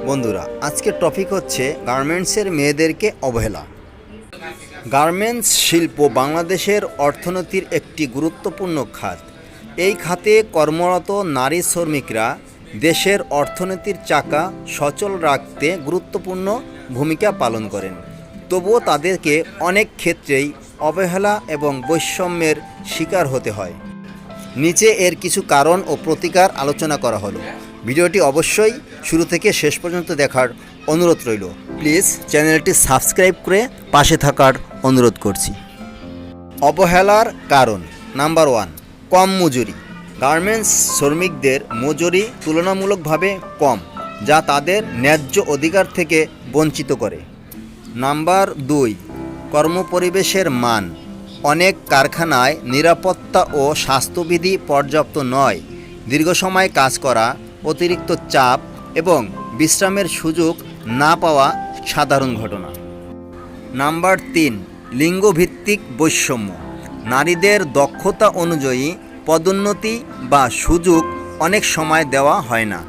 বন্ধুরা, আজকের টপিক হচ্ছে গার্মেন্টসের মেয়েদেরকে অবহেলা। গার্মেন্টস শিল্প বাংলাদেশের অর্থনীতির একটি গুরুত্বপূর্ণ খাত। এই খাতে কর্মরত নারী শ্রমিকরা দেশের অর্থনীতির চাকা সচল রাখতে গুরুত্বপূর্ণ ভূমিকা পালন করেন। তবুও তাদেরকে অনেক ক্ষেত্রেই অবহেলা এবং বৈষম্যের শিকার হতে হয়। নিচে এর কিছু কারণ ও প্রতিকার আলোচনা করা হলো। ভিডিওটি অবশ্যই শুরু থেকে শেষ পর্যন্ত দেখার অনুরোধ রইল। প্লিজ চ্যানেলটি সাবস্ক্রাইব করে পাশে থাকার অনুরোধ করছি। অবহেলার কারণ নাম্বার 1, কম মজুরি। গার্মেন্টস শ্রমিকদের মজুরি তুলনামূলকভাবে কম, যা তাদের ন্যায্য অধিকার থেকে বঞ্চিত করে। নাম্বার 2, কর্মপরিবেশের মান। অনেক কারখানায় নিরাপত্তা ও স্বাস্থ্যবিধি পর্যাপ্ত নয়। দীর্ঘ সময় কাজ করা, অতিরিক্ত চাপ এবং বিশ্রামের সুযোগ না পাওয়া সাধারণ ঘটনা। নাম্বার 3, লিঙ্গভিত্তিক বৈষম্য। নারীদের দক্ষতা অনুযায়ী পদোন্নতি বা সুযোগ অনেক সময় দেওয়া হয় না।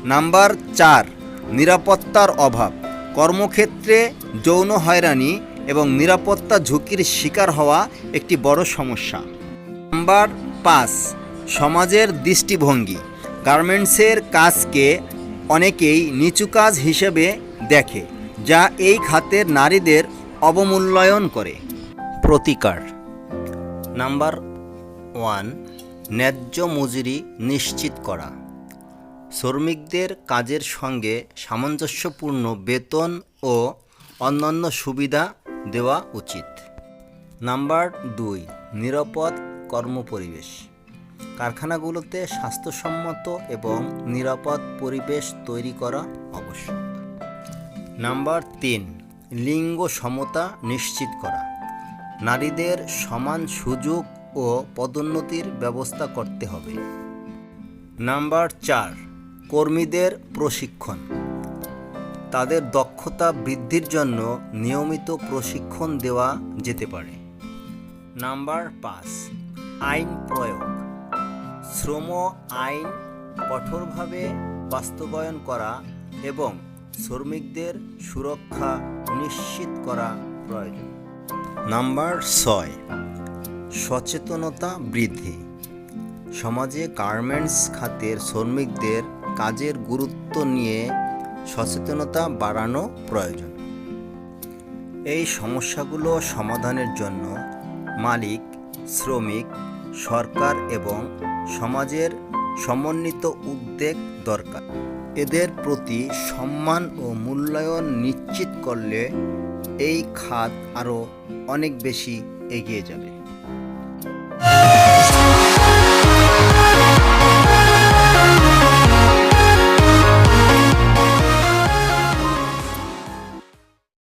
নাম্বার 4, নিরাপত্তার অভাব। কর্মক্ষেত্রে যৌন হয়রানি এবং নিরাপত্তা ঝুঁকির শিকার হওয়া একটি বড় সমস্যা। নাম্বার 5, সমাজের দৃষ্টিভঙ্গি। গার্মেন্টসের কাজকে অনেকেই নিচু কাজ হিসেবে দেখে, যা এই খাতের নারীদের অবমূল্যায়ন করে। প্রতিকার নাম্বার 1, ন্যায্য মজুরি নিশ্চিত করা। শ্রমিকদের কাজের সঙ্গে সামঞ্জস্যপূর্ণ বেতন ও অন্যান্য সুবিধা দেওয়া উচিত। নাম্বার 2, নিরাপদ কর্মপরিবেশ। কারখানাগুলোতে স্বাস্থ্যসম্মত এবং নিরাপদ পরিবেশ তৈরি করা আবশ্যক। নাম্বার 3, লিঙ্গ সমতা নিশ্চিত করা। নারীদের সমান সুযোগ ও পদোন্নতির ব্যবস্থা করতে হবে। নাম্বার 4, কর্মীদের প্রশিক্ষণ। তাদের দক্ষতা বৃদ্ধির জন্য নিয়মিত প্রশিক্ষণ দেওয়া যেতে পারে। নাম্বার 5, আইন প্রয়োগ। শ্রম আইন কঠোরভাবে বাস্তবায়ন করা এবং শ্রমিকদের সুরক্ষা নিশ্চিত করা প্রয়োজন। নাম্বার 6, সচেতনতা বৃদ্ধি। সমাজে গার্মেন্টস খাতের শ্রমিকদের কাজের গুরুত্ব নিয়ে সচেতনতা বাড়ানো প্রয়োজন। এই সমস্যাগুলো সমাধানের জন্য মালিক, শ্রমিক, সরকার এবং সমাজের সমন্বিত উদ্যোগ দরকার। এদের প্রতি সম্মান ও মূল্যায়ন নিশ্চিত করলে এই খাত আরও অনেক বেশি এগিয়ে যাবে।